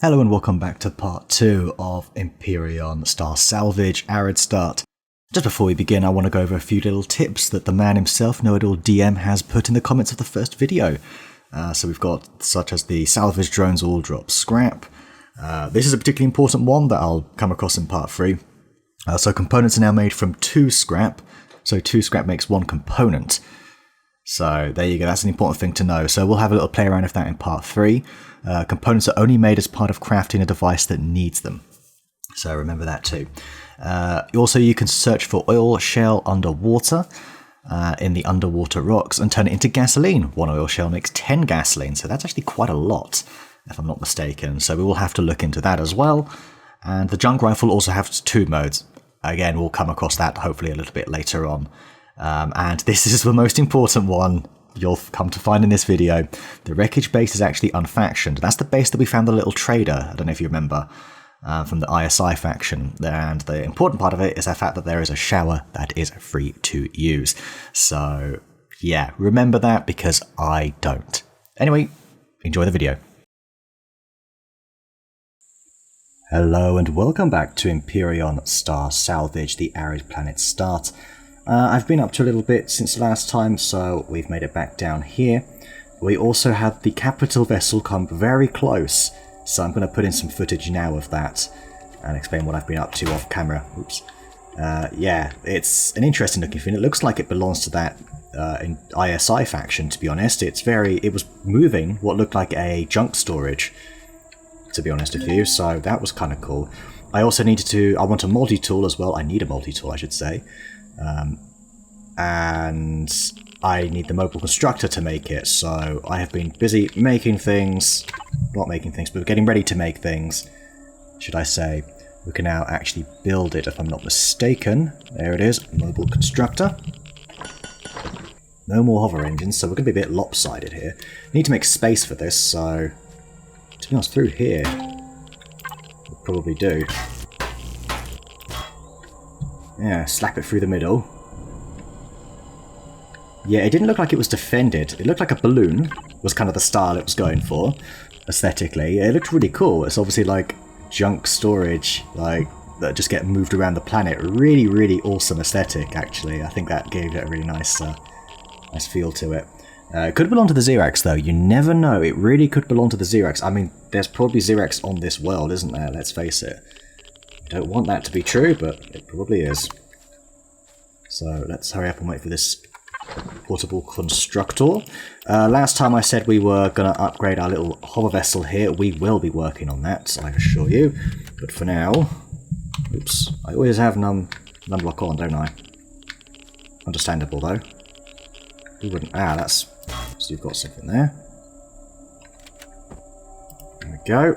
Hello and welcome back to part 2 of Empyrion Star Salvage Arid Start. Just before we begin, I want to go over a few little tips that the man himself, Know-It-All DM, has put in the comments of the first video. So we've got such as the salvage drones all drop scrap. This is a particularly important one that I'll come across in part 3. So components are now made from 2 scrap. So 2 scrap makes 1 component. So there you go, that's an important thing to know. So we'll have a little play around with that in part 3. Components are only made as part of crafting a device that needs them. So remember that too. Also, you can search for oil shell underwater in the underwater rocks and turn it into gasoline. 1 oil shell makes 10 gasoline, so that's actually quite a lot, if I'm not mistaken. So we will have to look into that as well. And the junk rifle also has 2 modes. Again, we'll come across that hopefully a little bit later on. And this is the most important one you'll come to find in this video. The wreckage base is actually unfactioned. That's the base that we found the little trader, I don't know if you remember, from the ISI faction. And the important part of it is the fact that there is a shower that is free to use. So yeah, remember that because I don't. Anyway, enjoy the video. Hello and welcome back to Empyrion Star Salvage, the Arid Planet Start. I've been up to a little bit since last time, so we've made it back down here. We also had the capital vessel come very close, so I'm going to put in some footage now of that and explain what I've been up to off camera. Oops. Yeah, it's an interesting looking thing. It looks like it belongs to that in ISI faction, to be honest. It was moving what looked like a junk storage, to be honest with you, so that was kind of cool. I also I want a multi-tool as well. I need a multi-tool, I should say. And I need the mobile constructor to make it, so I have been busy making things, not making things, but getting ready to make things, should I say. We can now actually build it, if I'm not mistaken. There it is, mobile constructor. No more hover engines, so we're going to be a bit lopsided here. Need to make space for this, so to be honest, through here, we'll probably do. Yeah, slap it through the middle. Yeah, it didn't look like it was defended. It looked like a balloon was kind of the style it was going for, aesthetically. It looked really cool. It's obviously like junk storage, like that just get moved around the planet. Really, really awesome aesthetic, actually. I think that gave it a really nice feel to it. It could belong to the Xerax, though. You never know. It really could belong to the Xerax. I mean, there's probably Xerax on this world, isn't there? Let's face it. Don't want that to be true, but it probably is. So let's hurry up and wait for this portable constructor. Last time I said we were going to upgrade our little hover vessel here. We will be working on that, I assure you. But for now... Oops. I always have num-block on, don't I? Understandable, though. Who wouldn't... Ah, that's... So you've got something there. There we go.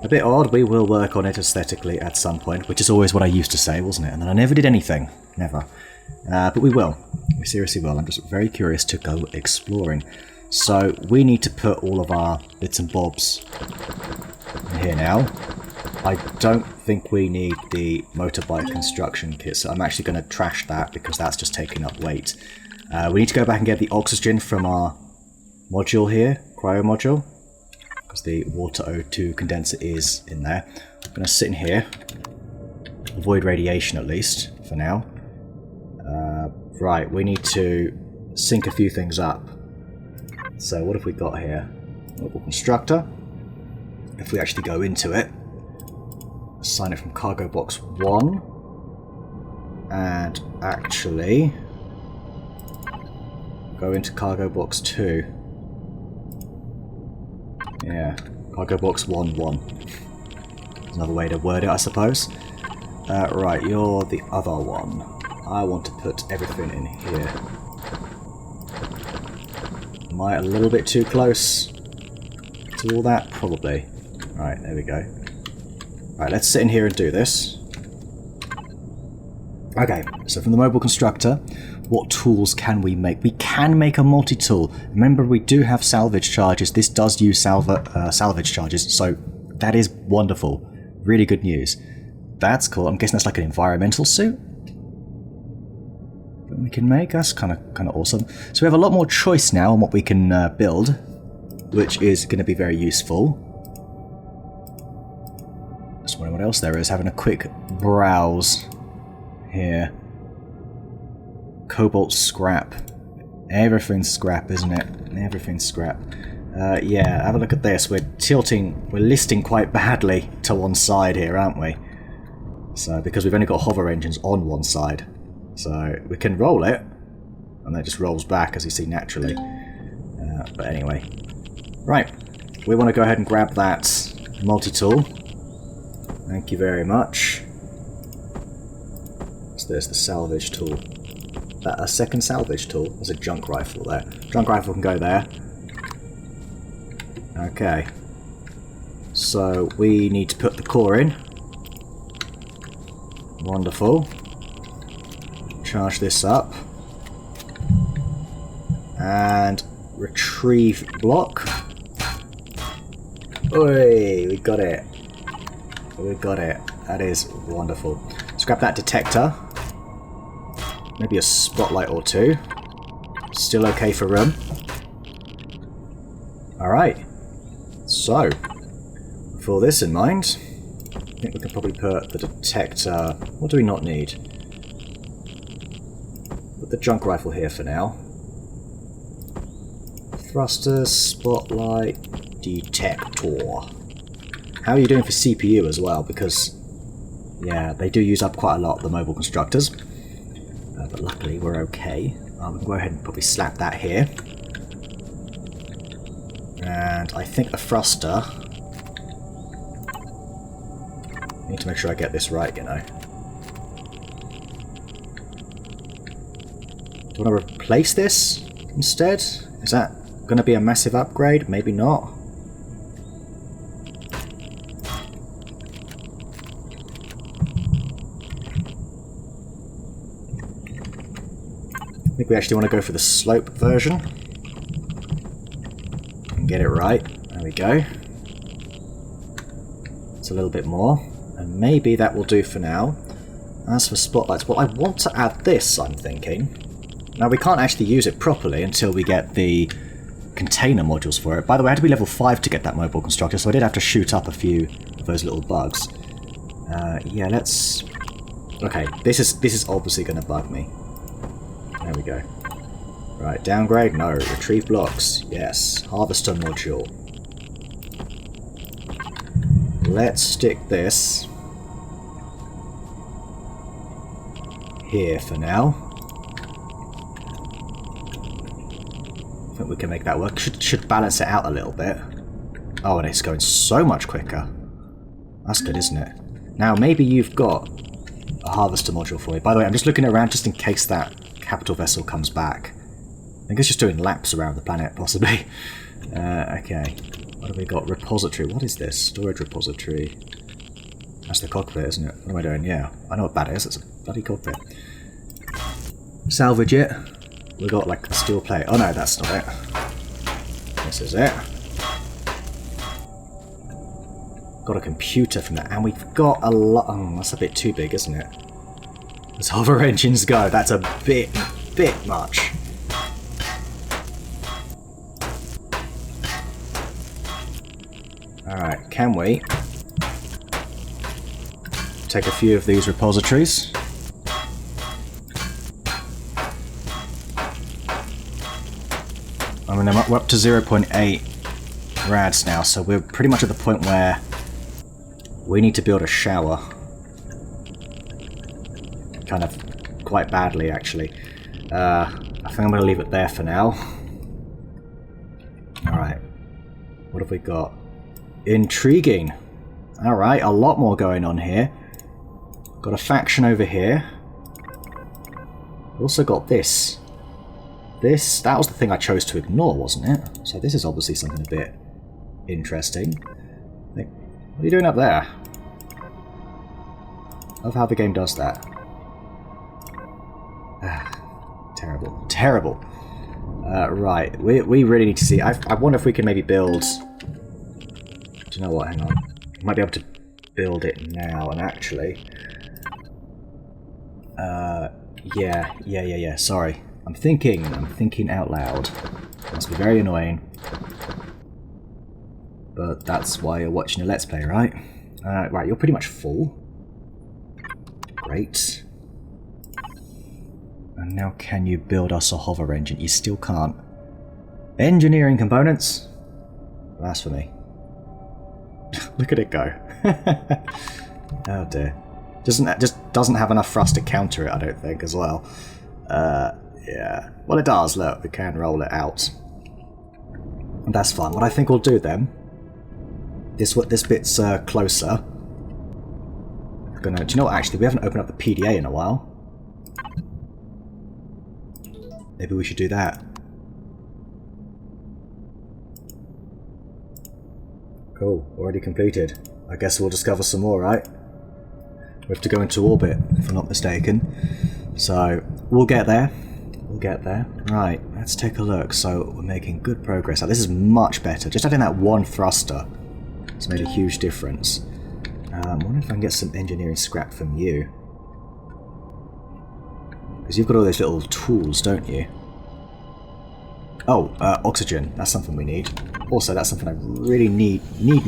A bit odd, we will work on it aesthetically at some point, which is always what I used to say, wasn't it? And then I never did anything. Never. But we will. We seriously will. I'm just very curious to go exploring. So we need to put all of our bits and bobs in here now. I don't think we need the motorbike construction kit, so I'm actually going to trash that because that's just taking up weight. We need to go back and get the oxygen from our module here, cryo module. Because the water O2 condenser is in there. I'm going to sit in here. Avoid radiation at least, for now. Right, we need to sync a few things up. So what have we got here? Mobile constructor. If we actually go into it, assign it from cargo box 1. And actually go into cargo box 2. Yeah, cargo box 1-1. There's another way to word it, I suppose. Right, you're the other one. I want to put everything in here. Am I a little bit too close to all that? Probably. Right, there we go. Right, let's sit in here and do this. Okay, so from the mobile constructor, what tools can we make? We can make a multi-tool. Remember, we do have salvage charges. This does use salvage charges, so that is wonderful. Really good news. That's cool. I'm guessing that's like an environmental suit that we can make. That's kind of awesome. So we have a lot more choice now on what we can build, which is going to be very useful. know what else there is. Having a quick browse here. Cobalt scrap. Everything's scrap, isn't it? Everything's scrap. Yeah, have a look at this. We're listing quite badly to one side here, aren't we? So, because we've only got hover engines on one side. So, we can roll it, and that just rolls back, as you see, naturally. But anyway. Right. We want to go ahead and grab that multi-tool. Thank you very much. What's this? The salvage tool. A second salvage tool. There's a junk rifle there. Junk rifle can go there. Okay. So we need to put the core in. Wonderful. Charge this up. And retrieve block. Oi, we got it. We got it. That is wonderful. Scrap that detector. Maybe a spotlight or two. Still okay for room. Alright. So, with all this in mind, I think we can probably put the detector... What do we not need? Put the junk rifle here for now. Thruster, spotlight, detector. How are you doing for CPU as well? Because, yeah, they do use up quite a lot, the mobile constructors. But luckily we're okay. We can go ahead and probably slap that here. And I think the thruster... I need to make sure I get this right, you know. Do you want to replace this instead? Is that going to be a massive upgrade? Maybe not. I think we actually want to go for the slope version. And get it right. There we go. It's a little bit more. And maybe that will do for now. As for spotlights, well, I want to add this, I'm thinking. Now, we can't actually use it properly until we get the container modules for it. By the way, I had to be level 5 to get that mobile constructor, so I did have to shoot up a few of those little bugs. Yeah, let's... Okay, this is obviously going to bug me. There we go. Right, downgrade? No. Retrieve blocks? Yes. Harvester module. Let's stick this here for now. I think we can make that work. Should balance it out a little bit. Oh, and it's going so much quicker. That's good, isn't it? Now, maybe you've got a harvester module for me. By the way, I'm just looking around just in case that capital vessel comes back. I think it's just doing laps around the planet, possibly. Okay. What have we got? Repository. What is this? Storage repository. That's the cockpit, isn't it? What am I doing? Yeah. I know what that is. It's a bloody cockpit. Salvage it. We got like a steel plate. Oh no, that's not it. This is it. Got a computer from that. And we've got a lot... Oh, that's a bit too big, isn't it? As hover engines go, that's a bit much. Alright, can we take a few of these repositories? I mean, we're up to 0.8 rads now, so we're pretty much at the point where we need to build a shower. Kind of quite badly, actually. I think I'm going to leave it there for now. Alright. What have we got? Intriguing. Alright, a lot more going on here. Got a faction over here. Also got this. That was the thing I chose to ignore, wasn't it? So this is obviously something a bit interesting. What are you doing up there? I love how the game does that. Terrible. Terrible. Right, we really need to see... I wonder if we can maybe build... Do you know what? Hang on. Might be able to build it now, and actually... Yeah. Sorry. I'm thinking out loud. Must be very annoying. But that's why you're watching a Let's Play, right? Right, you're pretty much full. Great. And now can you build us a hover engine? You still can't. Engineering components? Blasphemy. Look at it go. Oh dear. Just doesn't have enough for us to counter it, I don't think, as well. Yeah. Well, it does, look. We can roll it out. And that's fine. What I think we'll do then... This bit's closer. Do you know what, actually, we haven't opened up the PDA in a while. Maybe we should do that. Cool, already completed. I guess we'll discover some more, right? We have to go into orbit, if I'm not mistaken. So, we'll get there. We'll get there. Right, let's take a look. So, we're making good progress. Now, this is much better. Just adding that one thruster has made a huge difference. I wonder if I can get some engineering scrap from you. Because you've got all those little tools, don't you? Oh, oxygen. That's something we need. Also, that's something I really need. We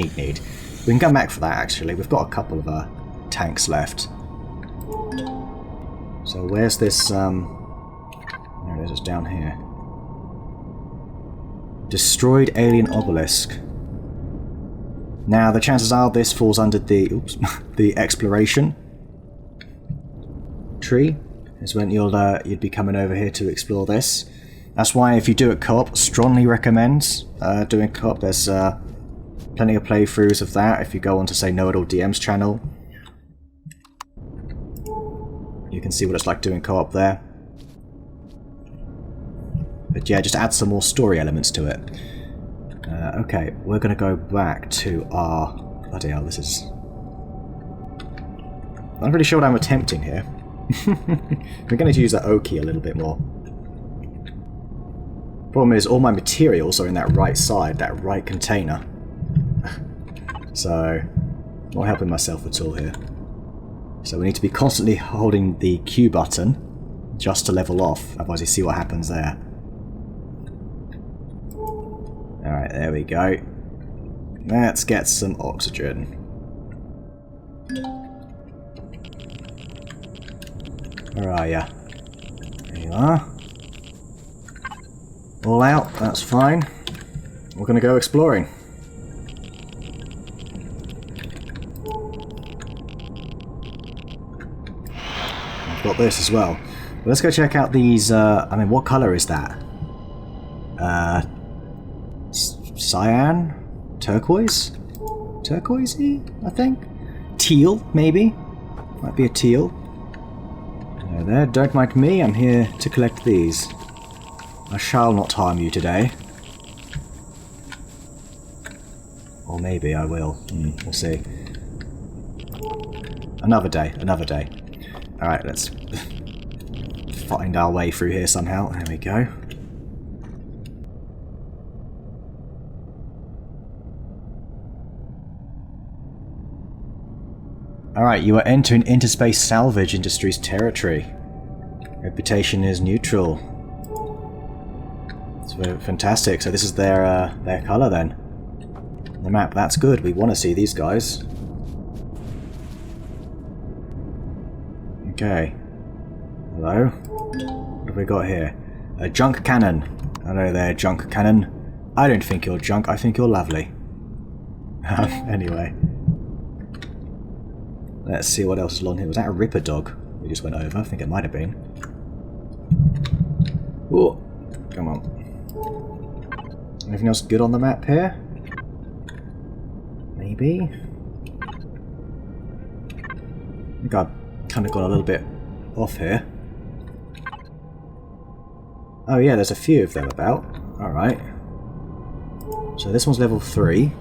can come back for that, actually. We've got a couple of tanks left. So where's this... There it is, it's down here. Destroyed alien obelisk. Now, the chances are this falls under the... Oops. The exploration tree. Is when you'd be coming over here to explore this. That's why if you do it co-op, strongly recommend doing co-op. There's plenty of playthroughs of that. If you go on to, say, Know It All DM's channel, you can see what it's like doing co-op there. But yeah, just add some more story elements to it. Okay, we're going to go back to our... Bloody hell, this is... I'm not really sure what I'm attempting here. We're going to use that O key a little bit more. Problem is, all my materials are in that right side, that right container. So, not helping myself at all here. So we need to be constantly holding the Q button just to level off, otherwise you see what happens there. Alright, there we go. Let's get some oxygen. Where are ya? There you are. All out, that's fine. We're going to go exploring. I've got this as well. But let's go check out these, I mean, what colour is that? Cyan? Turquoise? Turquoisey, I think? Teal, maybe? Might be a teal. There, don't mind me, I'm here to collect these. I shall not harm you today. Or maybe I will. We'll see. Another day, another day. Alright, let's find our way through here somehow. There we go. Alright, you are entering Interspace Salvage Industries territory. Reputation is neutral. It's very fantastic. So this is their colour then. The map, that's good. We want to see these guys. Okay. Hello? What have we got here? A junk cannon. Hello there, junk cannon. I don't think you're junk, I think you're lovely. Anyway. Let's see what else is along here. Was that a Ripper dog we just went over? I think it might have been. Oh, come on. Anything else good on the map here? Maybe? I think I've kind of got a little bit off here. Oh yeah, there's a few of them about. Alright. So this one's level 3.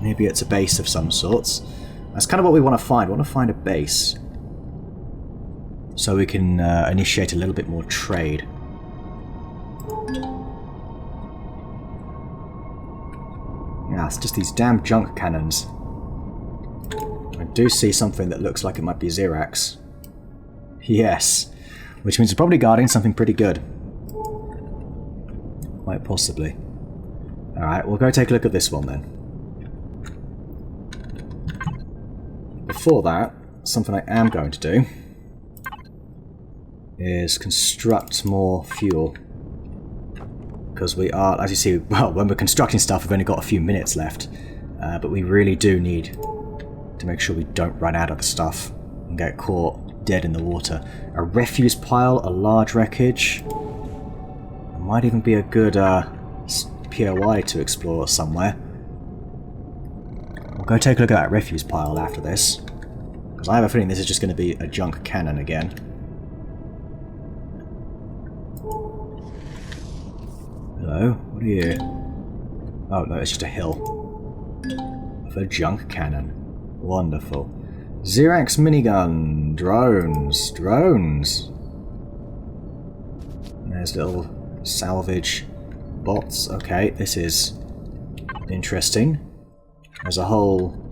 Maybe it's a base of some sorts. That's kind of what we want to find. We want to find a base. So we can initiate a little bit more trade. Yeah, it's just these damn junk cannons. I do see something that looks like it might be Xerax. Yes. Which means it's probably guarding something pretty good. Quite possibly. Alright, we'll go take a look at this one then. before that, something I am going to do is construct more fuel. Because we are, as you see, well, when we're constructing stuff, we've only got a few minutes left. But we really do need to make sure we don't run out of the stuff and get caught dead in the water. A refuse pile, a large wreckage. It might even be a good POI to explore somewhere. We'll go take a look at that refuse pile after this. Because I have a feeling this is just going to be a junk cannon again. Hello? What are you? Oh no, it's just a hill. Of a junk cannon. Wonderful. Xerax minigun. Drones. Drones. And there's little salvage bots. Okay, this is interesting. There's a whole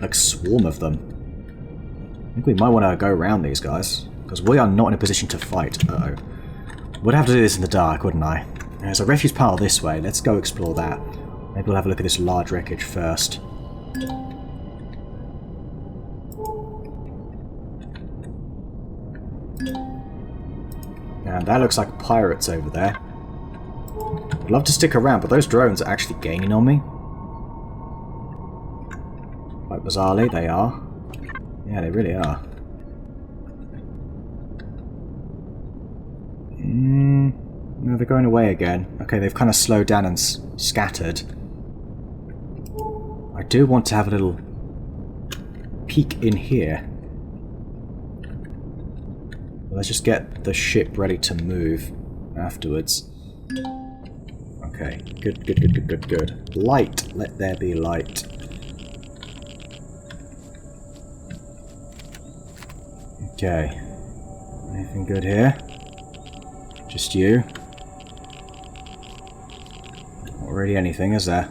like swarm of them. I think we might want to go around these guys, because we are not in a position to fight. Uh-oh. Would have to do this in the dark, wouldn't I? There's a refuse pile this way. Let's go explore that. Maybe we'll have a look at this large wreckage first. And that looks like pirates over there. I'd love to stick around, but those drones are actually gaining on me. Quite bizarrely, they are. Yeah, they really are. No, they're going away again. Okay, they've kind of slowed down and scattered. I do want to have a little peek in here. Let's just get the ship ready to move afterwards. Okay, good, good, good, good, good, good. Light, let there be light. Okay. Anything good here? Just you? Not really anything, is there?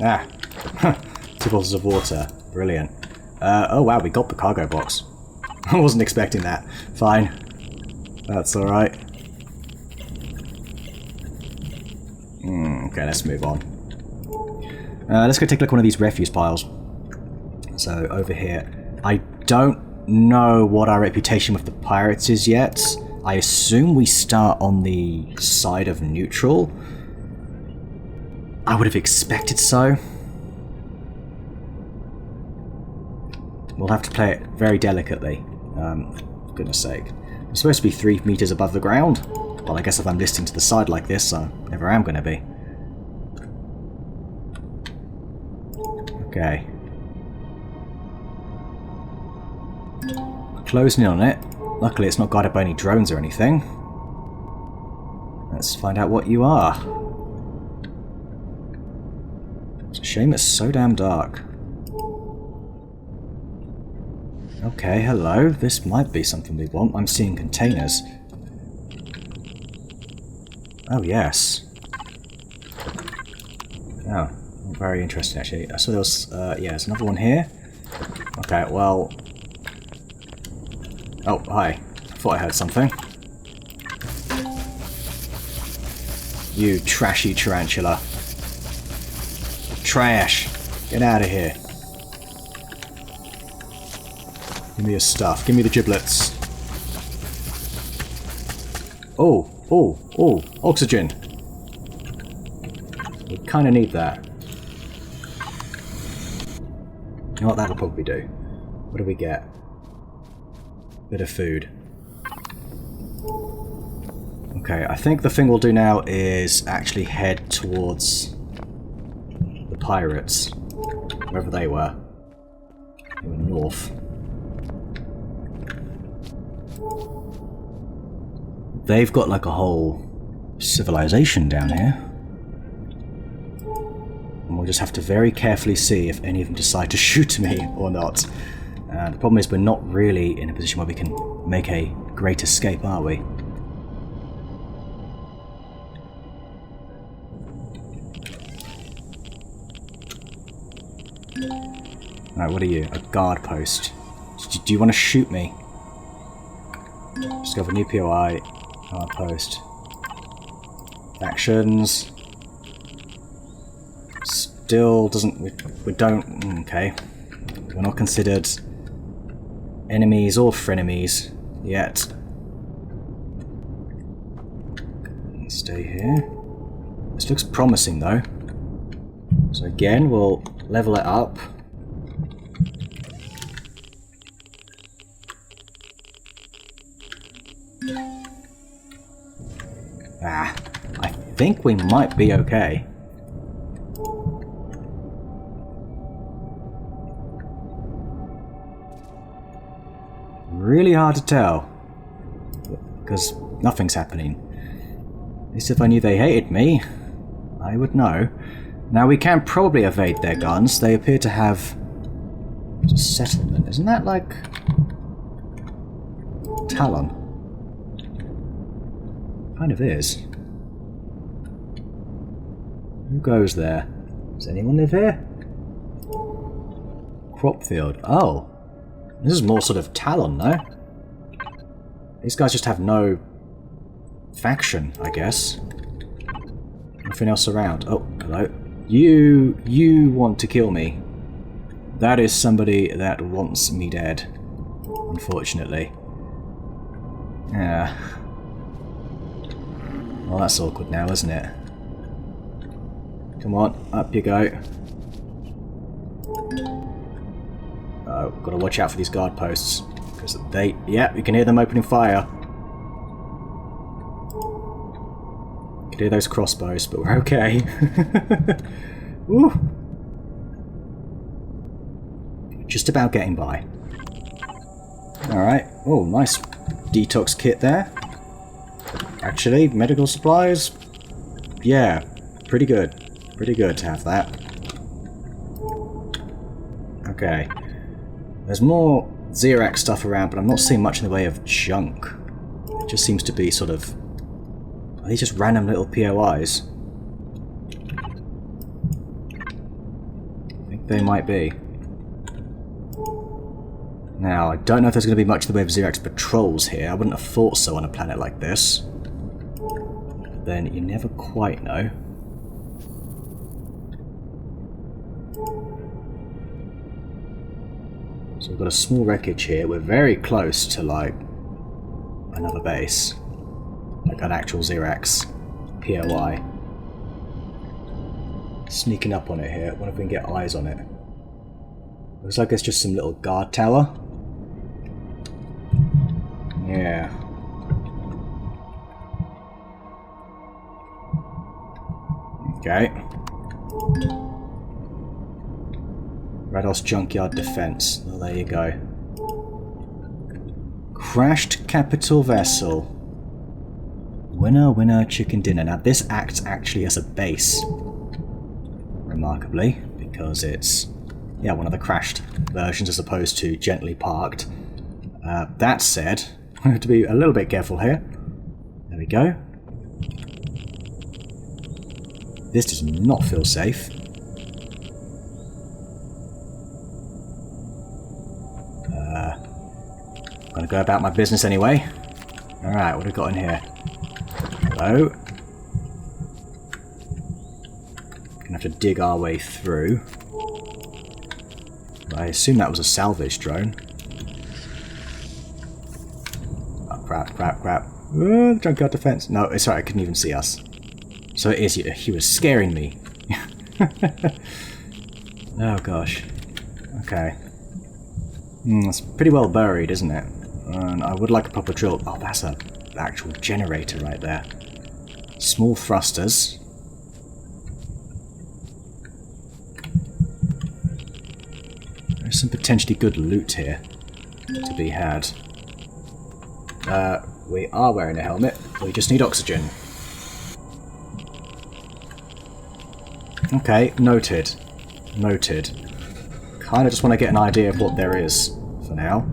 Ah! 2 bottles of water. Brilliant. Oh wow, we got the cargo box. I wasn't expecting that. Fine. That's alright. Okay, let's move on. Let's go take a look at one of these refuse piles. So, over here. I don't know what our reputation with the pirates is yet. I assume we start on the side of neutral. I would have expected so. We'll have to play it very delicately. For goodness sake. I'm supposed to be 3 meters above the ground. Well, I guess if I'm listing to the side like this, I never am going to be. Okay. Closing in on it. Luckily it's not guarded by any drones or anything. Let's find out what you are. It's a shame it's so damn dark. Okay, hello. This might be something we want. I'm seeing containers. Oh, yes. Oh, very interesting, actually. I saw there was, yeah, there's another one here. Okay, well... Oh, hi. Thought I heard something. You trashy tarantula. Trash! Get out of here. Give me your stuff. Give me the giblets. Oh, oh, oh, oxygen. We kind of need that. You know what that'll probably do? What do we get? Bit of food. Okay, I think the thing we'll do now is actually head towards the pirates, wherever they were. They were north. They've got like a whole civilization down here. And we'll just have to very carefully see if any of them decide to shoot me or not. The problem is we're not really in a position where we can make a great escape, are we? Alright, what are you? A guard post. Do you want to shoot me? Discover new POI. Guard post. Factions. Still doesn't... We don't... Okay. We're not considered enemies or frenemies yet. Stay here. This looks promising though. So again, we'll level it up. I think we might be okay. Really hard to tell, because nothing's happening. At least if I knew they hated me, I would know. Now we can probably evade their guns. They appear to have a settlement. Isn't that like Talon? Kind of is. Who goes there? Does anyone live here? Cropfield. Oh. This is more sort of Talon, no? These guys just have no faction, I guess. Nothing else around. Oh, hello. You want to kill me. That is somebody that wants me dead. Unfortunately. Yeah. Well, that's awkward now, isn't it? Come on, up you go. Oh, gotta watch out for these guard posts. Because they... yeah, you can hear them opening fire. You can hear those crossbows, but we're okay. Woo! Just about getting by. Alright. Oh, nice detox kit there. Actually, medical supplies? Yeah, pretty good. Pretty good to have that. Okay. There's more Xerax stuff around, but I'm not seeing much in the way of junk. It just seems to be sort of... are these just random little POIs? I think they might be. Now, I don't know if there's going to be much in the way of Xerax patrols here. I wouldn't have thought so on a planet like this. But then you never quite know. So we've got a small wreckage here. We're very close to, like, another base. Like an actual Xerax POI. Sneaking up on it here. I wonder if we can get eyes on it. Looks like it's just some little guard tower. Yeah. Okay. Rados Junkyard Defense. Oh, there you go. Crashed capital vessel. Winner, winner, chicken dinner. Now this acts actually as a base. Remarkably, because it's, yeah, one of the crashed versions as opposed to gently parked. That said, I have to be a little bit careful here. There we go. This does not feel safe. I'm gonna go about my business anyway. Alright, what have we got in here? Hello. Gonna have to dig our way through. I assume that was a salvage drone. Oh, crap, crap, crap. Oh, the junkyard defense. No, it's alright, I couldn't even see us. So it is, he was scaring me. Oh gosh. Okay. It's pretty well buried, isn't it? And I would like a proper drill. Oh, that's an actual generator right there. Small thrusters. There's some potentially good loot here to be had. We are wearing a helmet. We just need oxygen. Okay, noted. Noted. Kind of just want to get an idea of what there is for now.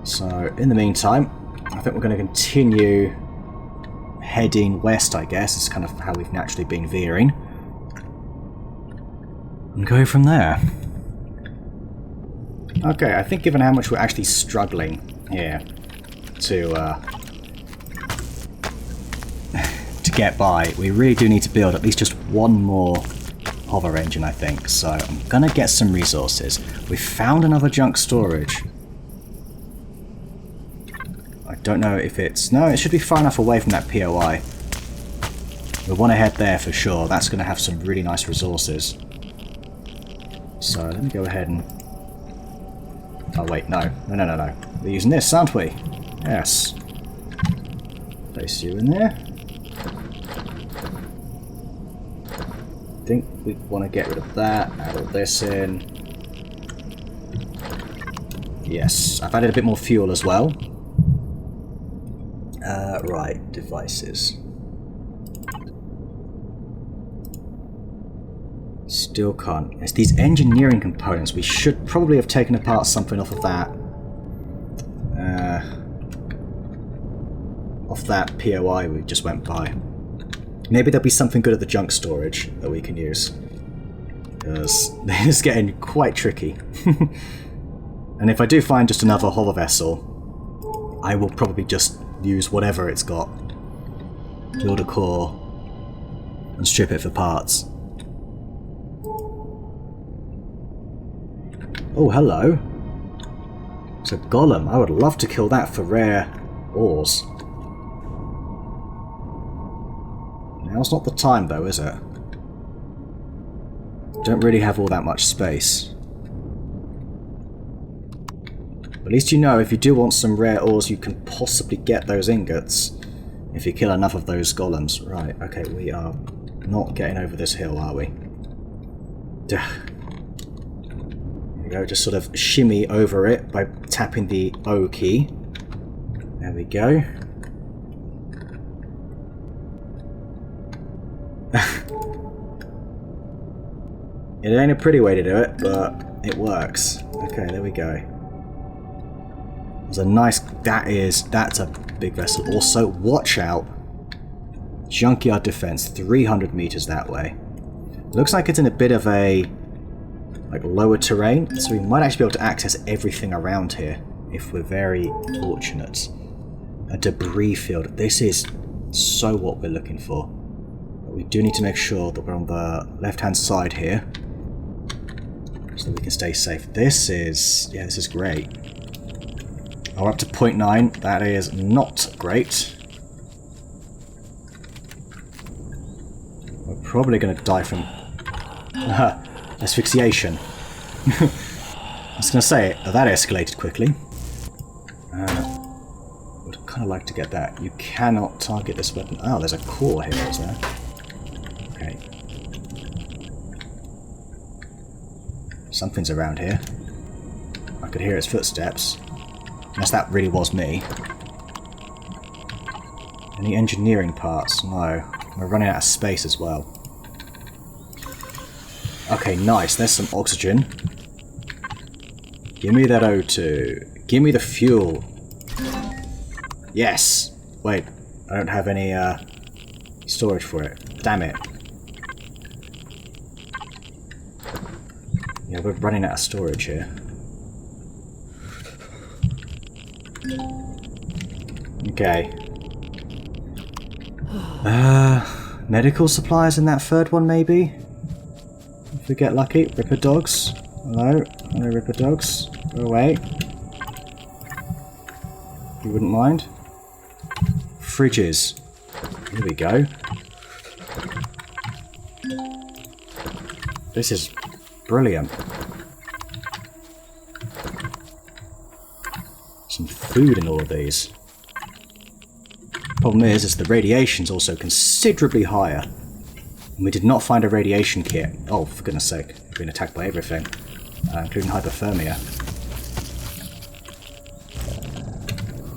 So, in the meantime, I think we're going to continue heading west, I guess. It's kind of how we've naturally been veering. And go from there. Okay, I think given how much we're actually struggling here to get by, we really do need to build at least just one more hover engine, I think. So I'm gonna get some resources. We found another junk storage. I don't know if it's... No, it should be far enough away from that POI. We want to head there for sure. That's going to have some really nice resources. So let me go ahead and... Oh wait, no. No. We're using this, aren't we? Yes. Place you in there. I think we want to get rid of that. Add all this in. Yes, I've added a bit more fuel as well. Right, devices. Still can't. It's these engineering components. We should probably have taken apart something off of that. Off that POI we just went by. Maybe there'll be something good at the junk storage that we can use. Because it's getting quite tricky. And if I do find just another hover vessel, I will probably just use whatever it's got. Build a core and strip it for parts. Oh, hello. It's a golem. I would love to kill that for rare ores. Now's not the time though, is it? Don't really have all that much space. At least you know if you do want some rare ores, you can possibly get those ingots if you kill enough of those golems. Right, okay, we are not getting over this hill, are we? There we go, just sort of shimmy over it by tapping the O key. There we go. It ain't a pretty way to do it, but it works. Okay, there we go. There's a nice... That's a big vessel. Also, watch out. Junkyard defense, 300 meters that way. Looks like it's in a bit of a... like lower terrain, so we might actually be able to access everything around here if we're very fortunate. A debris field. This is so what we're looking for. But we do need to make sure that we're on the left-hand side here so that we can stay safe. This is... yeah, this is great. Oh, we're up to 0.9. That is not great. We're probably going to die from asphyxiation. I was going to say, that escalated quickly. Would kind of like to get that. You cannot target this weapon. Oh, there's a core here, is there? Okay. Something's around here. I could hear its footsteps. Unless that really was me. Any engineering parts? No. We're running out of space as well. Okay, nice. There's some oxygen. Give me that O2. Give me the fuel. Yes! Wait, I don't have any storage for it. Damn it. Yeah, we're running out of storage here. Okay. Medical supplies in that third one, maybe? If we get lucky. Ripper dogs. Hello? Hello, Ripper dogs. Go away. You wouldn't mind. Fridges. Here we go. This is brilliant. Some food in all of these. Problem is the radiation's also considerably higher. And we did not find a radiation kit. Oh, for goodness sake. We've been attacked by everything. Including hypothermia.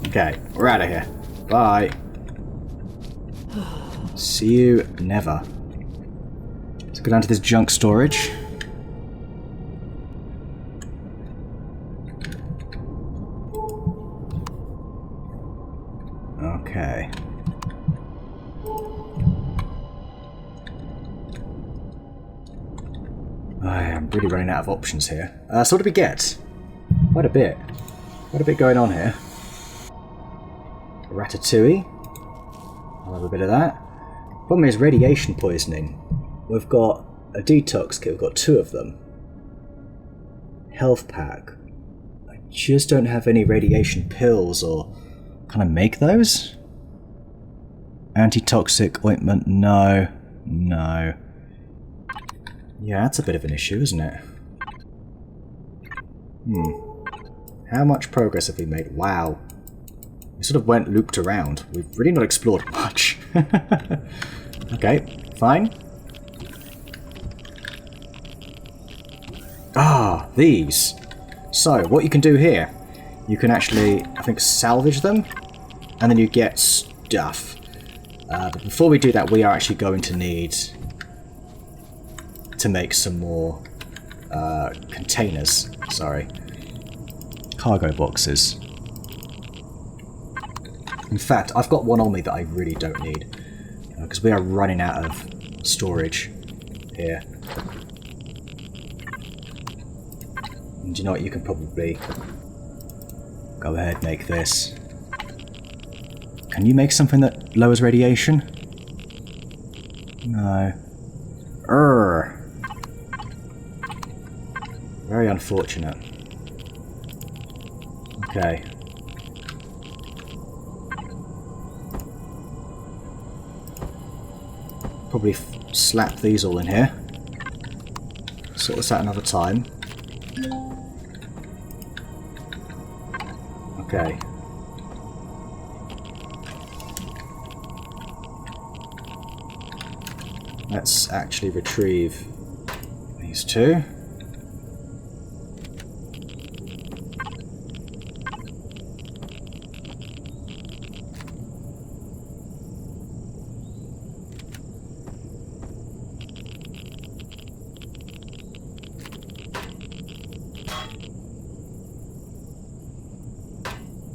Okay, we're out of here. Bye. See you never. Let's go down to this junk storage. Okay. I'm really running out of options here. So what did we get? Quite a bit. Quite a bit going on here. Ratatouille. I'll have a bit of that. Problem is radiation poisoning. We've got a detox kit, we've got 2 of them. Health pack. I just don't have any radiation pills, or can I make those? Antitoxic ointment, no. No. Yeah, that's a bit of an issue, isn't it? How much progress have we made? Wow. We sort of looped around. We've really not explored much. Okay, fine. Ah, these. So, what you can do here, you can actually, I think, salvage them, and then you get stuff. But before we do that, we are actually going to need to make some more containers. Sorry. Cargo boxes. In fact, I've got one on me that I really don't need, because we are running out of storage here. And do you know what? You can probably go ahead and make this. Can you make something that lowers radiation? No. Very unfortunate. Okay. Probably slap these all in here. Sort this out another time. Okay. Let's actually retrieve these 2.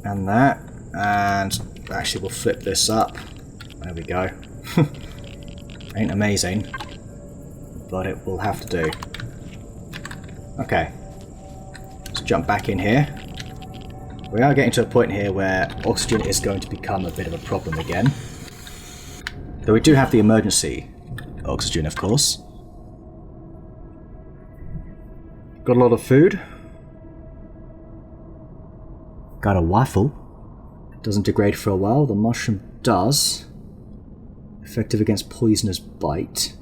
And that, and actually we'll flip this up. There we go. Ain't amazing, but it will have to do. Okay, let's jump back in here. We are getting to a point here where oxygen is going to become a bit of a problem again. Though we do have the emergency oxygen, of course. Got a lot of food. Got a waffle. Doesn't degrade for a while. The mushroom does. Effective against poisonous bite.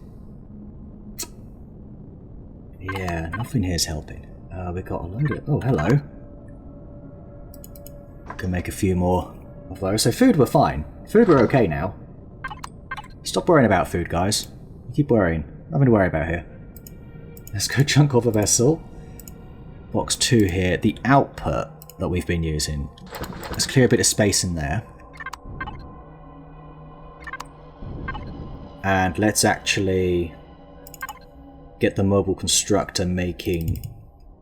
Yeah, nothing here's helping. We got a load of... Oh, hello. Can make a few more of those. So food, we're fine. Food, we're okay now. Stop worrying about food, guys. You keep worrying. Nothing to worry about here. Let's go chunk off a vessel. Box 2 here. The output that we've been using. Let's clear a bit of space in there. And let's actually get the mobile constructor making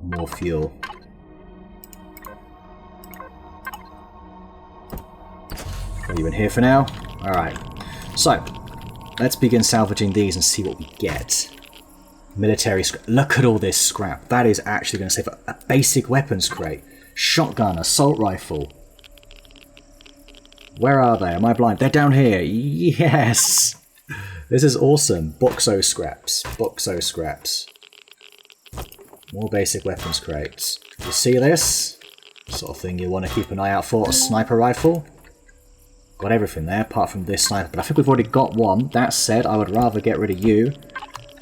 more fuel. Are you in here for now? Alright. So, let's begin salvaging these and see what we get. Military scrap. Look at all this scrap. That is actually going to save a basic weapons crate. Shotgun, assault rifle. Where are they? Am I blind? They're down here. Yes! This is awesome. Boxo scraps. Boxo scraps. More basic weapons crates. You see this? Sort of thing you want to keep an eye out for. A sniper rifle. Got everything there apart from this sniper. But I think we've already got one. That said, I would rather get rid of you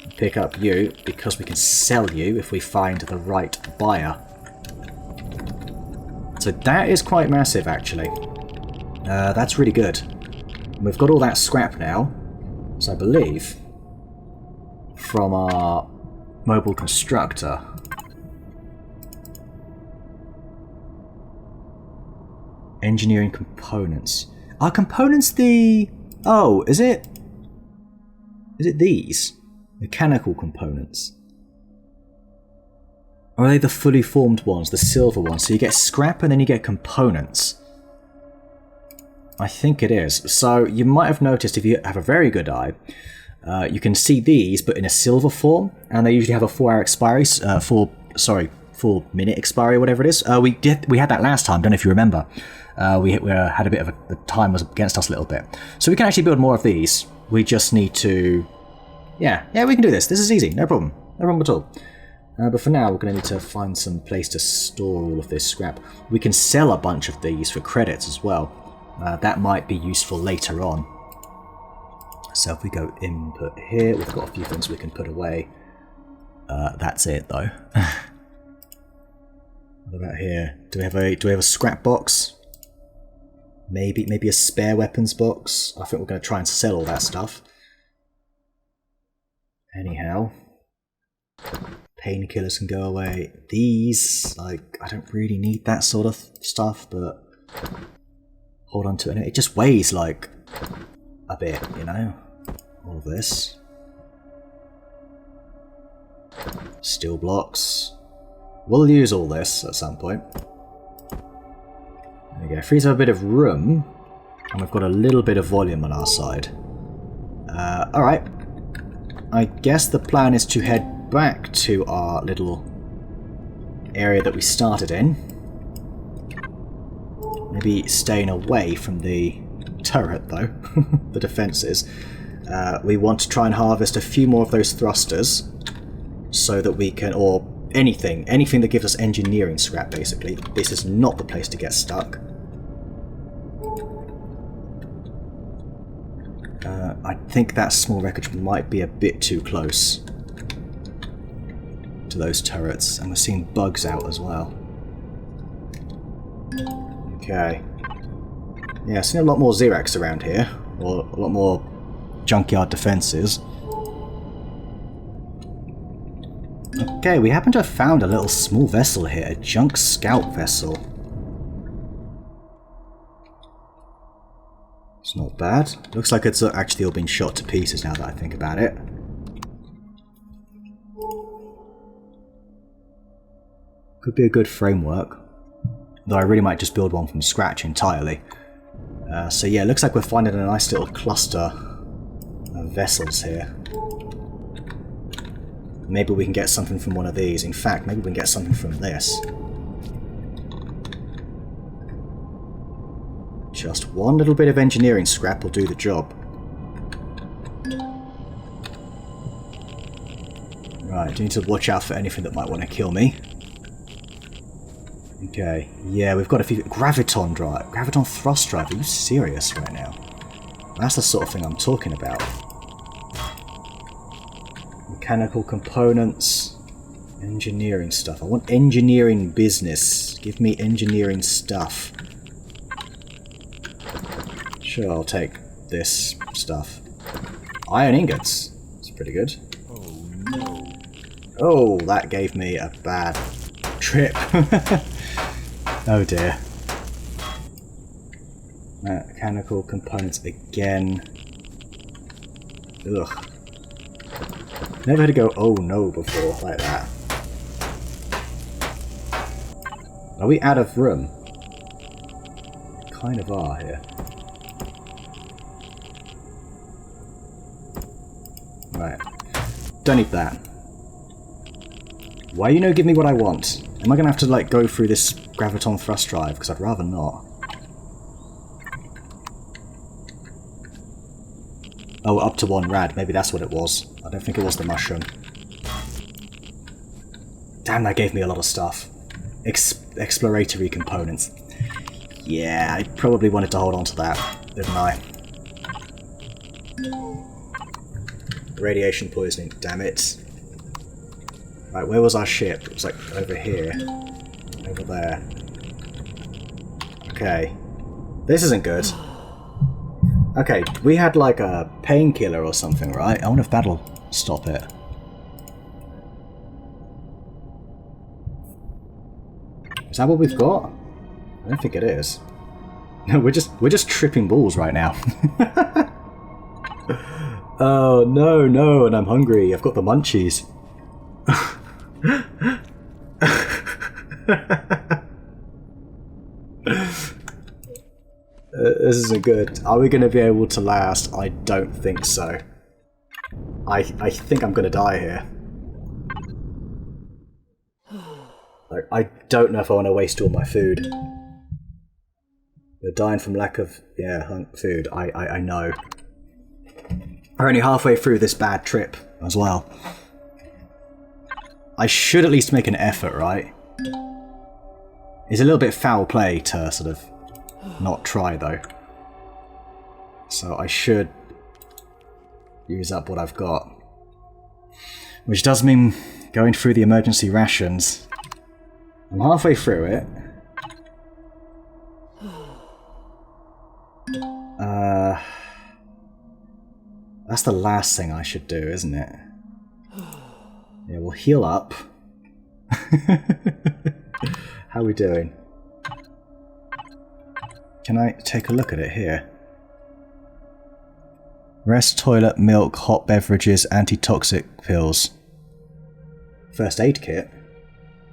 and pick up you, because we can sell you if we find the right buyer. So that is quite massive, actually. That's really good. And we've got all that scrap now. So I believe from our mobile constructor. Engineering components. Are components the... Oh, is it... Is it these? Mechanical components. Or are they the fully formed ones, the silver ones? So you get scrap and then you get components. I think it is. So you might have noticed, if you have a very good eye, you can see these, but in a silver form, and they usually have a 4-hour expiry, 4-minute expiry, whatever it is. We had that last time. Don't know if you remember. We had a bit of the time was against us a little bit. So we can actually build more of these. We just need to... Yeah, we can do this. This is easy. No problem. No problem at all. But for now, we're going to need to find some place to store all of this scrap. We can sell a bunch of these for credits as well. That might be useful later on. So if we go input here, we've got a few things we can put away. That's it, though. What about here? Do we have a scrap box? Maybe a spare weapons box. I think we're going to try and sell all that stuff. Anyhow, painkillers can go away. These, like, I don't really need that sort of stuff, but hold on to it. It just weighs like a bit, you know. All of this. Steel blocks. We'll use all this at some point. There we go. Frees up a bit of room, and we've got a little bit of volume on our side. Alright. I guess the plan is to head back to our little area that we started in. Maybe staying away from the turret, though. The defences. We want to try and harvest a few more of those thrusters, so that we can, or anything that gives us engineering scrap, basically. This is not the place to get stuck. I think that small wreckage might be a bit too close to those turrets, and we're seeing bugs out as well. Okay. Yeah, I've seen a lot more Xerax around here, or a lot more junkyard defences. Okay, we happen to have found a little small vessel here, a junk scout vessel. It's not bad. Looks like it's actually all been shot to pieces now that I think about it. Could be a good framework, though I really might just build one from scratch entirely. So yeah, it looks like we're finding a nice little cluster of vessels here. Maybe we can get something from one of these. In fact, maybe we can get something from this. Just one little bit of engineering scrap will do the job. Right, do need to watch out for anything that might want to kill me. Okay, yeah, we've got a few... Graviton drive. Graviton thrust drive. Are you serious right now? That's the sort of thing I'm talking about. Mechanical components. Engineering stuff. I want engineering business. Give me engineering stuff. Sure, I'll take this stuff. Iron ingots. That's pretty good. Oh, no. Oh, that gave me a bad trip. Oh dear. Mechanical components again. Ugh. Never had to go oh no before like that. Are we out of room? Kind of are here. Right. Don't need that. Why you no give me what I want? Am I gonna have to like go through this graviton thrust drive? Because I'd rather not. Oh, up to 1 rad. Maybe that's what it was. I don't think it was the mushroom. Damn, that gave me a lot of stuff. Exploratory components. Yeah, I probably wanted to hold on to that, didn't I? Radiation poisoning, damn it. Right, where was our ship? It was like over here. Over there. Okay. This isn't good. Okay, we had like a painkiller or something, right? I wonder if that'll stop it. Is that what we've got? I don't think it is. No, we're just tripping balls right now. Oh no, and I'm hungry. I've got the munchies. This isn't good. Are we going to be able to last? I don't think so. I think I'm going to die here. Like, I don't know if I want to waste all my food. We're dying from lack of, food. I know. We're only halfway through this bad trip as well. I should at least make an effort, right? It's a little bit foul play to sort of not try, though. So I should use up what I've got. Which does mean going through the emergency rations. I'm halfway through it. That's the last thing I should do, isn't it? Yeah, we'll heal up. How are we doing? Can I take a look at it here? Rest, toilet, milk, hot beverages, antitoxic pills. First aid kit?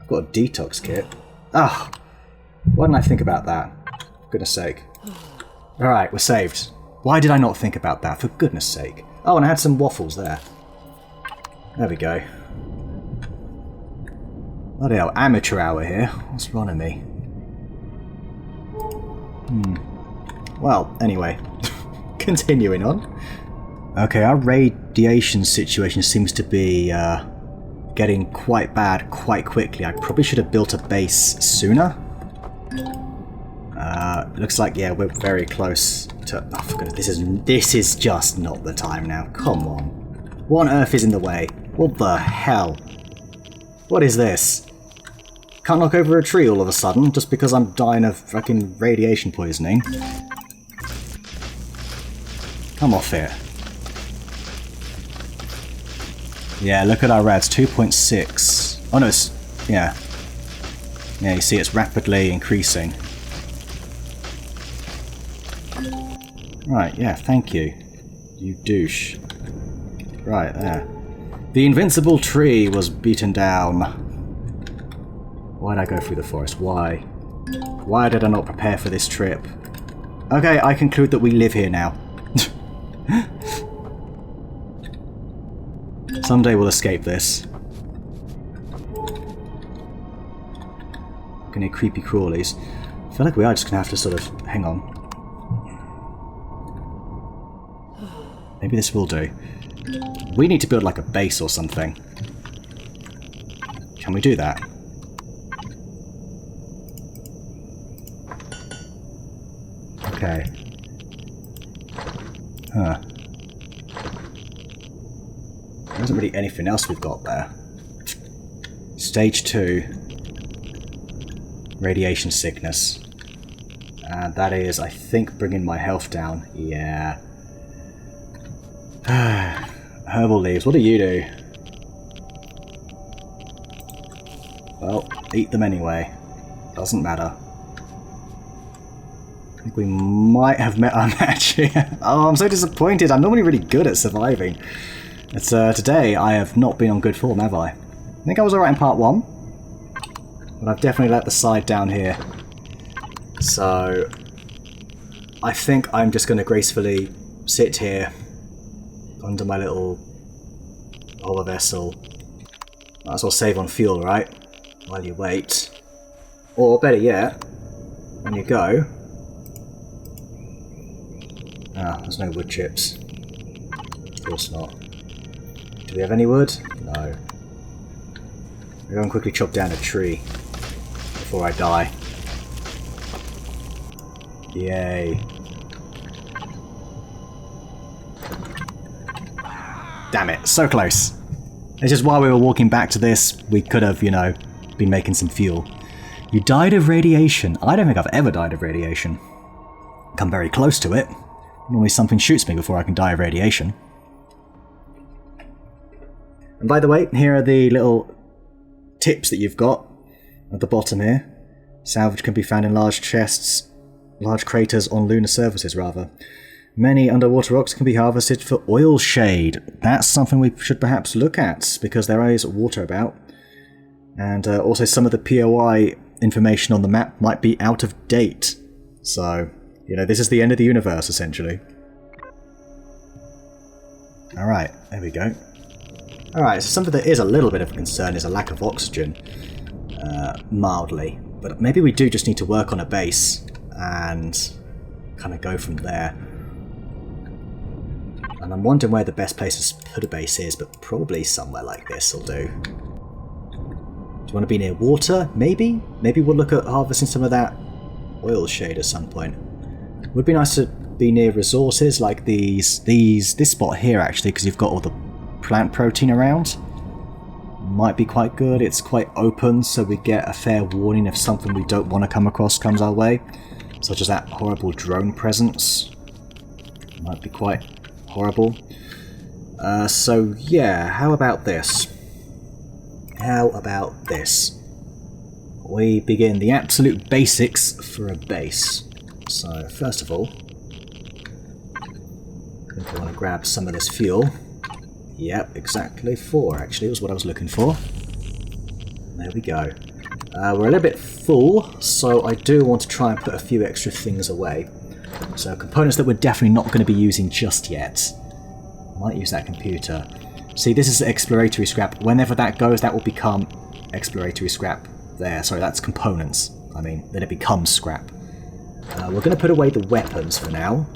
I've got a detox kit. Ah! Why didn't I think about that? For goodness sake. Alright, we're saved. Why did I not think about that? For goodness sake. Oh, and I had some waffles there. There we go. Bloody hell, amateur hour here. What's wrong with me? Well, anyway. Continuing on. Okay, our radiation situation seems to be getting quite bad quite quickly. I probably should have built a base sooner. Looks like, yeah, we're very close to... Oh, for goodness, this is just not the time now. Come on. What on earth is in the way? What the hell? What is this? Can't knock over a tree all of a sudden just because I'm dying of fucking radiation poisoning. Come off here. Yeah, look at our rads. 2.6. Oh no, it's... Yeah. Yeah, you see it's rapidly increasing. Right, yeah, thank you. You douche. Right, there. The invincible tree was beaten down. Why did I go through the forest? Why? Why did I not prepare for this trip? Okay, I conclude that we live here now. Someday we'll escape this. Gonna need creepy crawlies. I feel like we are just gonna have to sort of... Hang on. Maybe this will do. We need to build like a base or something. Can we do that? Okay. Huh. There isn't really anything else we've got there. Stage 2. Radiation sickness. And that is, I think, bringing my health down. Yeah. Herbal leaves, what do you do? Well, eat them anyway. Doesn't matter. I think we might have met our match here. Oh, I'm so disappointed. I'm normally really good at surviving. It's, today I have not been on good form, have I? I think I was alright in part 1. But I've definitely let the side down here. So... I think I'm just going to gracefully sit here under my little hollow vessel. Might as well save on fuel, right? While you wait. Or, better yet, when you go... Ah, there's no wood chips. Of course not. Do we have any wood? No. I'm going to quickly chop down a tree before I die. Yay. Damn it, so close. It's just while we were walking back to this, we could have, you know, been making some fuel. You died of radiation. I don't think I've ever died of radiation. Come very close to it. Normally something shoots me before I can die of radiation. And by the way, here are the little tips that you've got at the bottom here. Salvage can be found in large chests, large craters on lunar surfaces, rather. Many underwater rocks can be harvested for oil shade. That's something we should perhaps look at, because there is water about. And also some of the POI information on the map might be out of date. So, you know, this is the end of the universe, essentially. Alright, there we go. Alright, so something that is a little bit of a concern is a lack of oxygen. Mildly. But maybe we do just need to work on a base and kind of go from there. And I'm wondering where the best place to put a base is, but probably somewhere like this will do. Do you want to be near water? Maybe? Maybe we'll look at harvesting some of that oil shade at some point. Would be nice to be near resources like this spot here actually, because you've got all the plant protein around. Might be quite good. It's quite open, so we get a fair warning if something we don't want to come across comes our way, such as that horrible drone presence. Might be quite horrible. So yeah, how about this? How about this? We begin the absolute basics for a base. So first of all, I think I want to grab some of this fuel. Yep, exactly 4 actually was what I was looking for. There we go. We're a little bit full, so I do want to try and put a few extra things away. So components that we're definitely not going to be using just yet. Might use that computer. See, this is exploratory scrap. Whenever that goes, that will become exploratory scrap there. Sorry, that's components. I mean, then it becomes scrap. We're going to put away the weapons for now.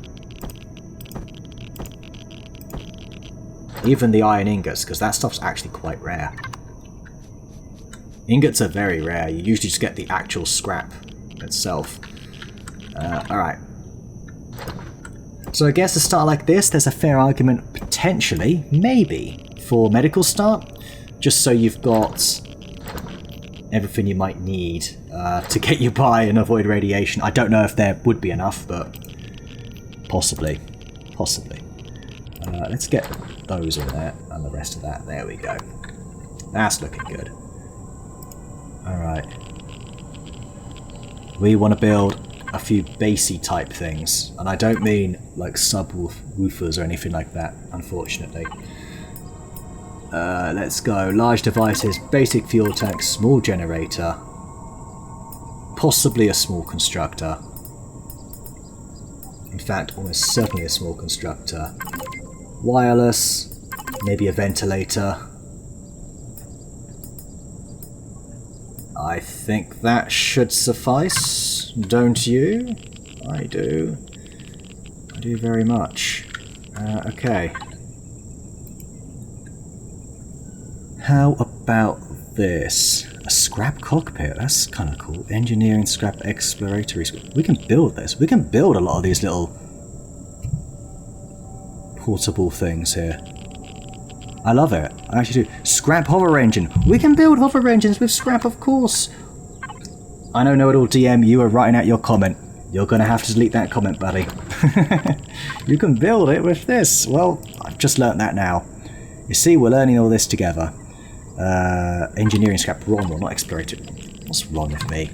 Even the iron ingots, because that stuff's actually quite rare. Ingots are very rare. You usually just get the actual scrap itself. Alright. So I guess to start like this, there's a fair argument, potentially, maybe, for medical start. Just so you've got everything you might need to get you by and avoid radiation. I don't know if there would be enough, but possibly. Possibly. Let's get those over there and the rest of that. There we go. That's looking good. Alright. We want to build a few basey type things. And I don't mean like subwoofers or anything like that, unfortunately. Let's go. Large devices, basic fuel tank, small generator. Possibly a small constructor. In fact, almost certainly a small constructor. Wireless, maybe a ventilator. I think that should suffice, don't you? I do. I do very much. Okay. How about this? A scrap cockpit, that's kind of cool. Engineering scrap exploratory. We can build this. We can build a lot of these little portable things here. I love it. I actually do. Scrap hover engine. We can build hover engines with scrap, of course. I know it all DM, you are writing out your comment. You're going to have to delete that comment, buddy. You can build it with this. Well, I've just learnt that now. You see, we're learning all this together. Engineering scrap, wrong one, not exploratory. What's wrong with me?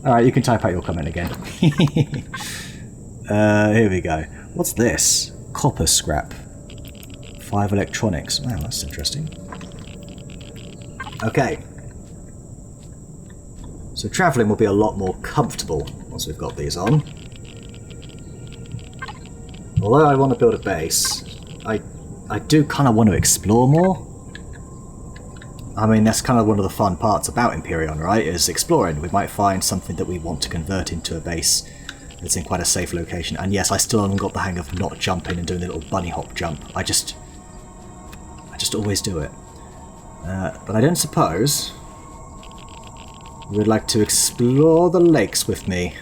Alright, you can type out your comment again. Here we go. What's this? Copper scrap. 5 electronics. Wow, that's interesting. Okay. So travelling will be a lot more comfortable once we've got these on. Although I want to build a base, I do kind of want to explore more. I mean, that's kind of one of the fun parts about Empyrion, right? Is exploring. We might find something that we want to convert into a base that's in quite a safe location. And yes, I still haven't got the hang of not jumping and doing the little bunny hop jump. I just always do it. But I don't suppose you would like to explore the lakes with me.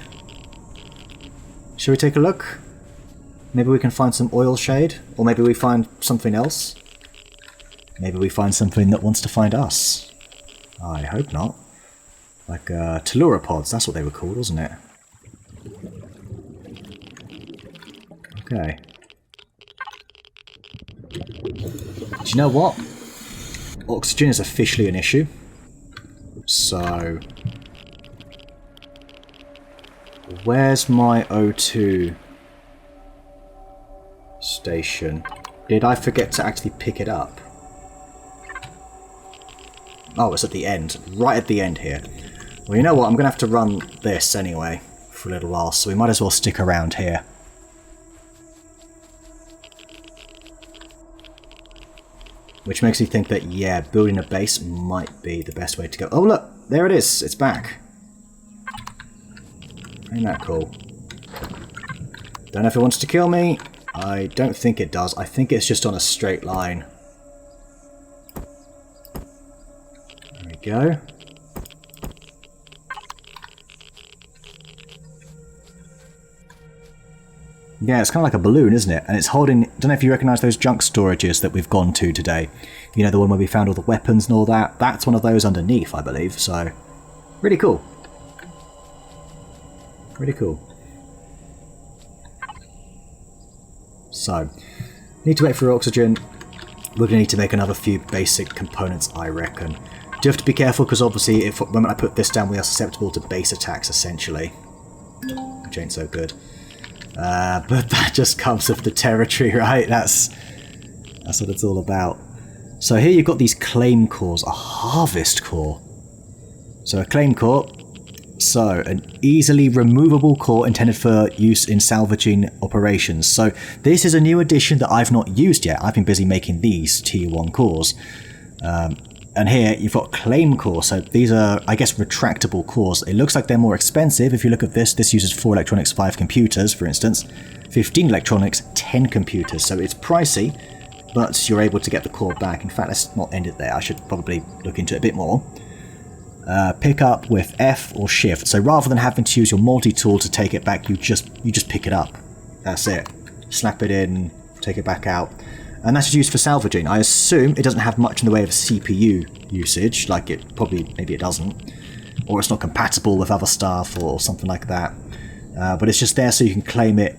Shall we take a look? Maybe we can find some oil shade, or maybe we find something else. Maybe we find something that wants to find us. I hope not. Like telluropods, that's what they were called, wasn't it? Okay. Do you know what? Oxygen is officially an issue. So... where's my O2 station? Did I forget to actually pick it up? Oh, it's at the end. Right at the end here. Well, you know what? I'm going to have to run this anyway for a little while, so we might as well stick around here. Which makes me think that, yeah, building a base might be the best way to go. Oh, look! There it is! It's back! Ain't that cool? Don't know if it wants to kill me. I don't think it does. I think it's just on a straight line. There we go. Yeah, it's kind of like a balloon, isn't it? And it's holding... I don't know if you recognise those junk storages that we've gone to today. You know, the one where we found all the weapons and all that? That's one of those underneath, I believe. So, really cool. Really cool. So, need to wait for oxygen. We're going to need to make another few basic components, I reckon. Do have to be careful, because obviously, when I put this down, we are susceptible to base attacks, essentially. Which ain't so good. But that just comes with the territory, right? That's what it's all about. So here you've got these claim cores, a harvest core. So a claim core, so an easily removable core intended for use in salvaging operations. So this is a new addition that I've not used yet. I've been busy making these tier 1 cores. And here you've got claim core, so these are, I guess, retractable cores. It looks like they're more expensive. If you look at this, this uses 4 electronics, 5 computers, for instance. 15 electronics, 10 computers, so it's pricey, but you're able to get the core back. In fact, let's not end it there. I should probably look into it a bit more. Pick up with F or Shift. So rather than having to use your multi-tool to take it back, you just pick it up. That's it. Slap it in, take it back out. And that's used for salvaging. I assume it doesn't have much in the way of CPU usage, like it probably, maybe it doesn't. Or it's not compatible with other stuff or something like that. But it's just there so you can claim it,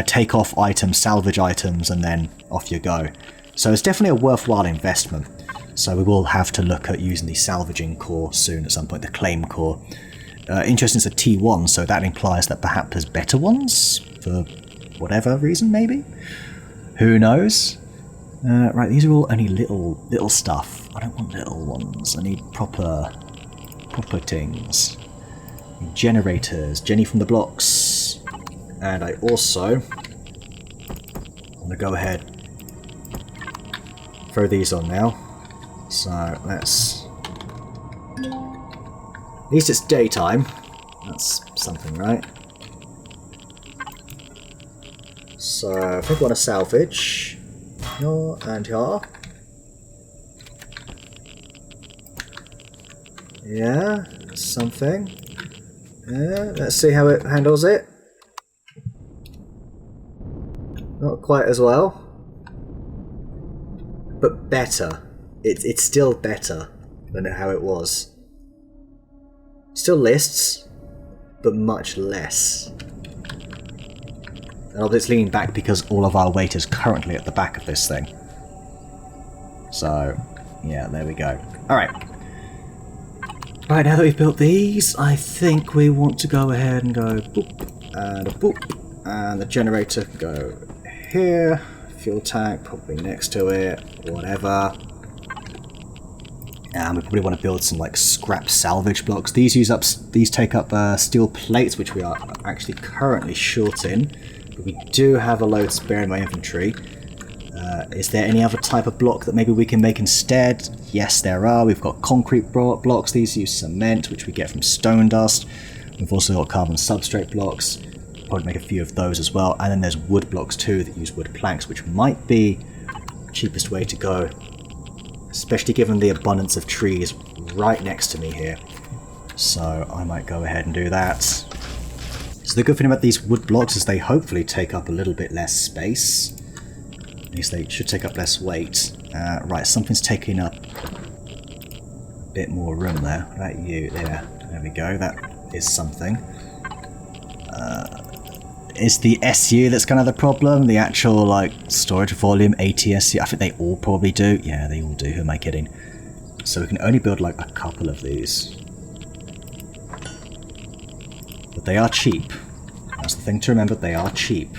take off items, salvage items, and then off you go. So it's definitely a worthwhile investment. So we will have to look at using the salvaging core soon at some point, the claim core. Interesting, it's a T1, so that implies that perhaps there's better ones, for whatever reason, maybe? Who knows? Right, these are all only little stuff. I don't want little ones. I need proper things. Generators, Jenny from the blocks. And I also want to go ahead, throw these on now. So let's... At least it's daytime. That's something, right? So I think I want to salvage. Here and here. Yeah, something. Yeah, let's see how it handles it. Not quite as well. But better. It's still better than how it was. Still lists, but much less. And obviously it's leaning back because all of our weight is currently at the back of this thing. So, yeah, there we go. Alright. Right, now that we've built these, I think we want to go ahead and go boop, and a boop, and the generator can go here. Fuel tank, probably next to it, whatever. And we probably want to build some like scrap salvage blocks. These take up steel plates, which we are actually currently short in. But we do have a load spare in my inventory. Is there any other type of block that maybe we can make instead? Yes, there are. We've got concrete blocks. These use cement, which we get from stone dust. We've also got carbon substrate blocks. Probably make a few of those as well. And then there's wood blocks too that use wood planks, which might be the cheapest way to go. Especially given the abundance of trees right next to me here. So I might go ahead and do that. So the good thing about these wood blocks is they hopefully take up a little bit less space. At least they should take up less weight. Right, something's taking up a bit more room there. What about you? There we go. That is something. Is the SU that's kind of the problem? The actual, like, storage volume, ATSU? I think they all probably do. Yeah, they all do. Who am I kidding? So we can only build, like, a couple of these. But they are cheap. That's the thing to remember. They are cheap.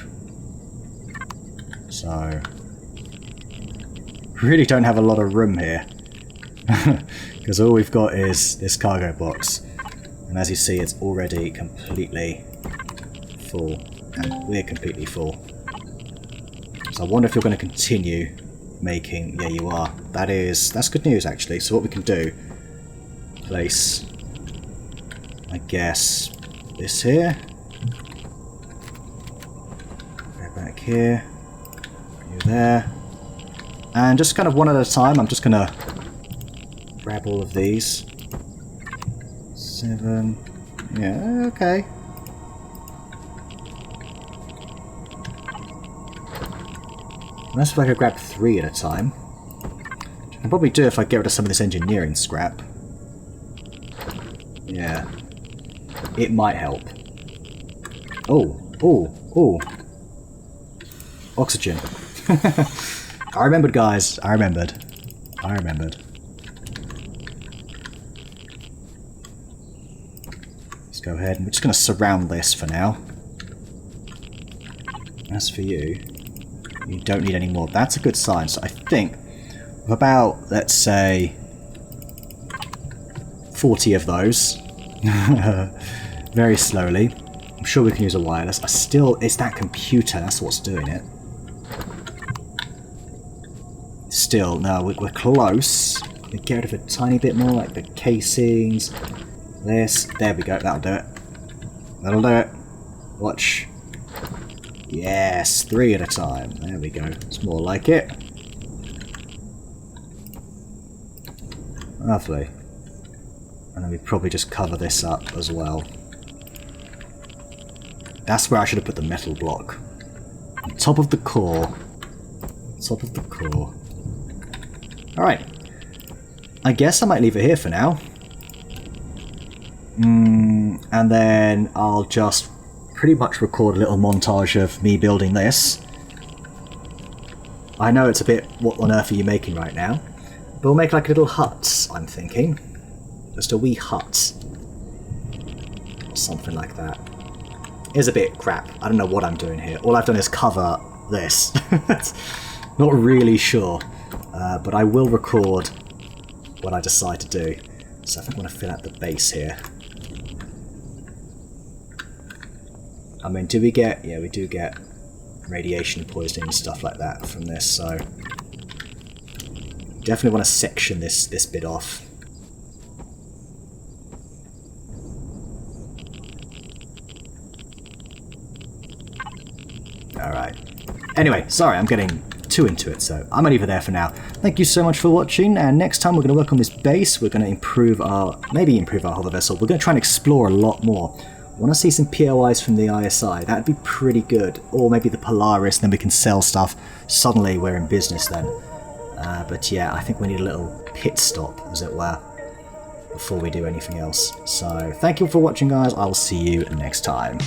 So... we really don't have a lot of room here. Because all we've got is this cargo box. And as you see, it's already completely full. And we're completely full. So I wonder if you're going to continue making... yeah, you are. That's good news, actually. So what we can do... place... I guess... this here. Go back here. there. And just kind of one at a time, I'm just going to grab all of these. 7. Yeah, okay. Unless if I could grab 3 at a time. Which I can probably do if I get rid of some of this engineering scrap. Yeah. It might help. Oh, oh, oh. Oxygen. I remembered, guys. I remembered. Let's go ahead. We're just going to surround this for now. As for you, you don't need any more. That's a good sign. So I think with about, let's say, 40 of those. Very slowly. I'm sure we can use a wireless. It's that computer. That's what's doing it. Still, no, we're close. We get rid of a tiny bit more, like the casings. This. There we go. That'll do it. That'll do it. Watch. Yes, 3 at a time. There we go. It's more like it. Lovely. And then we probably just cover this up as well. That's where I should have put the metal block. On top of the core. Top of the core. Alright. I guess I might leave it here for now. And then I'll just pretty much record a little montage of me building this. I know it's a bit, what on earth are you making right now? But we'll make like little huts, I'm thinking. Just a wee hut. Or something like that. It's a bit crap. I don't know what I'm doing here. All I've done is cover this. Not really sure. But I will record what I decide to do. So I think I want to fill out the base here. I mean, do we get... Yeah, we do get radiation poisoning and stuff like that from this, so... Definitely want to section this bit off. Alright. Anyway, sorry, I'm getting too into it, so I'm going to leave it there for now. Thank you so much for watching, and next time we're going to work on this base. We're going to improve our... maybe improve our hover vessel. We're going to try and explore a lot more. I want to see some POIs from the ISI. That'd be pretty good. Or maybe the Polaris, then we can sell stuff. Suddenly we're in business then. But yeah, I think we need a little pit stop, as it were, before we do anything else. So, thank you for watching, guys. I will see you next time.